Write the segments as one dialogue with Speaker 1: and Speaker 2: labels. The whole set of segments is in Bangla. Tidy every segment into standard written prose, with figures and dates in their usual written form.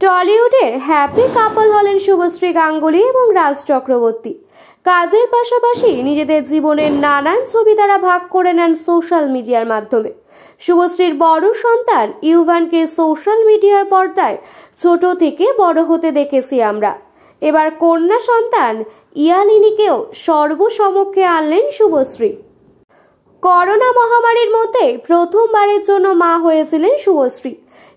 Speaker 1: টলিউডের হ্যাপি কাপল হলেন শুভশ্রী গাঙ্গুলি এবং রাজ চক্রবর্তী। কাজের পাশাপাশি নিজেদের জীবনের নানান ছবি তারা ভাগ করে নেন সোশ্যাল মিডিয়ার মাধ্যমে। শুভশ্রীর বড় সন্তান ইউভানকে সোশ্যাল মিডিয়ার পর্দায় ছোট থেকে বড় হতে দেখেছি আমরা। এবার কন্যা সন্তান ইয়ালিনীকেও সর্বসমক্ষে আনলেন শুভশ্রী। করোনা মহামারীর মধ্যে প্রথমবারের জন্য মা হয়েছিলেন শুভশ্রী।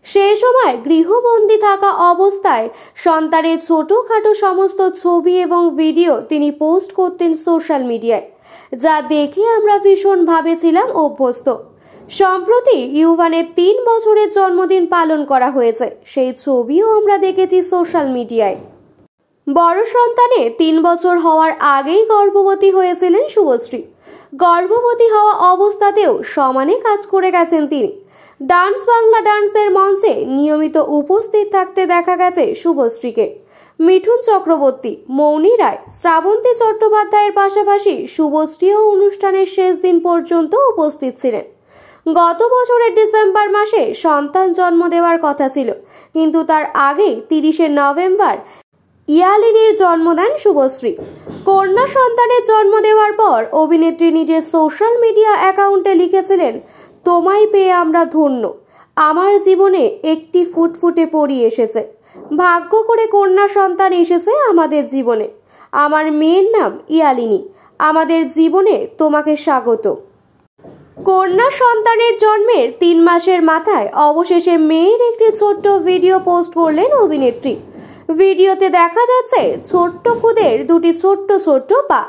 Speaker 1: সেই সময় গৃহবন্দী থাকা অবস্থায় সন্তানের ছোটখাটো সমস্ত ছবি এবং ভিডিও তিনি পোস্ট করতেন সোশ্যাল মিডিয়ায়, যা দেখে আমরা ভীষণভাবে ছিলাম অভ্যস্ত। সম্প্রতি ইউভানের 3 বছরের জন্মদিন পালন করা হয়েছে, সেই ছবিও আমরা দেখেছি সোশ্যাল মিডিয়ায়। বড় সন্তানের 3 বছর হওয়ার আগেই গর্ভবতী হয়েছিলেন শুভশ্রী। গর্ভবতী হওয়া অবস্থাতেও সমানে কাজ করে গেছেন তিনি। ডান্স বাংলা ডান্সের মঞ্চে নিয়মিত উপস্থিত থাকতে দেখা গেছে শুভশ্রীকে। মিঠুন চক্রবর্তী, মৌনী রায়, শ্রাবন্তী চট্টোপাধ্যায়ের পাশাপাশি শুভশ্রীও অনুষ্ঠানের শেষ দিন পর্যন্ত উপস্থিত ছিলেন। গত বছরের ডিসেম্বর মাসে সন্তান জন্ম দেওয়ার কথা ছিল, কিন্তু তার আগেই 30শে নভেম্বর ইয়ালিনীর জন্ম দেন শুভশ্রী। কন্যা সন্তানের জন্ম দেওয়ার পর অভিনেত্রী নিজের সোশ্যাল মিডিয়া অ্যাকাউন্টে লিখেছিলেন, তোমায় পেয়ে আমরা ধন্য, আমার জীবনে একটি ফুটফুটে পরী এসেছে, ভাগ্য করে কন্যা সন্তান এসেছে আমাদের জীবনে, আমার মেয়ের নাম ইয়ালিনী, আমাদের জীবনে তোমাকে স্বাগত। কন্যা সন্তানের জন্মের 3 মাসের মাথায় অবশেষে মেয়ের একটি ছোট্ট ভিডিও পোস্ট করলেন অভিনেত্রী। ভিডিওতে দেখা যাচ্ছে ছোট্ট খুদের দুটি ছোট্ট ছোট্ট পা,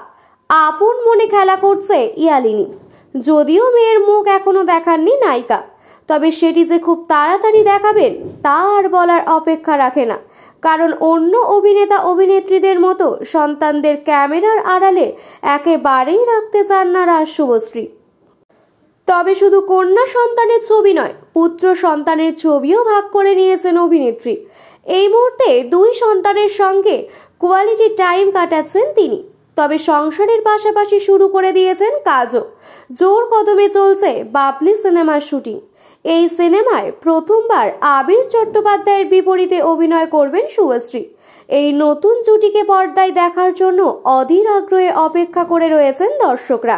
Speaker 1: আপন মনে খেলা করছে ইয়ালিনী। যদিও মেয়ের মুখ এখনো দেখাননি নায়িকা, তবে সেটি যে খুব তাড়াতাড়ি দেখাবেন তা আর বলার অপেক্ষা রাখে না, কারণ অন্য অভিনেতা অভিনেত্রীদের মতো সন্তানদের ক্যামেরার আড়ালে একেবারেই রাখতে চান না রাজ শুভশ্রী। তবে শুধু কন্যা সন্তানের ছবি নয়, পুত্র সন্তানের ছবিও ভাগ করে নিয়েছেন অভিনেত্রী। এই মুহূর্তে 2 সন্তানের সঙ্গে কোয়ালিটি টাইম কাটাচ্ছেন তিনি। তবে সংসারের পাশাপাশি শুরু করে দিয়েছেন কাজও। জোর কদমে চলছে বাবলি সিনেমার শুটিং। এই সিনেমায় প্রথমবার আবির চট্টোপাধ্যায়ের বিপরীতে অভিনয় করবেন শুভশ্রী। এই নতুন জুটিকে পর্দায় দেখার জন্য অধীর আগ্রহে অপেক্ষা করে রয়েছেন দর্শকরা।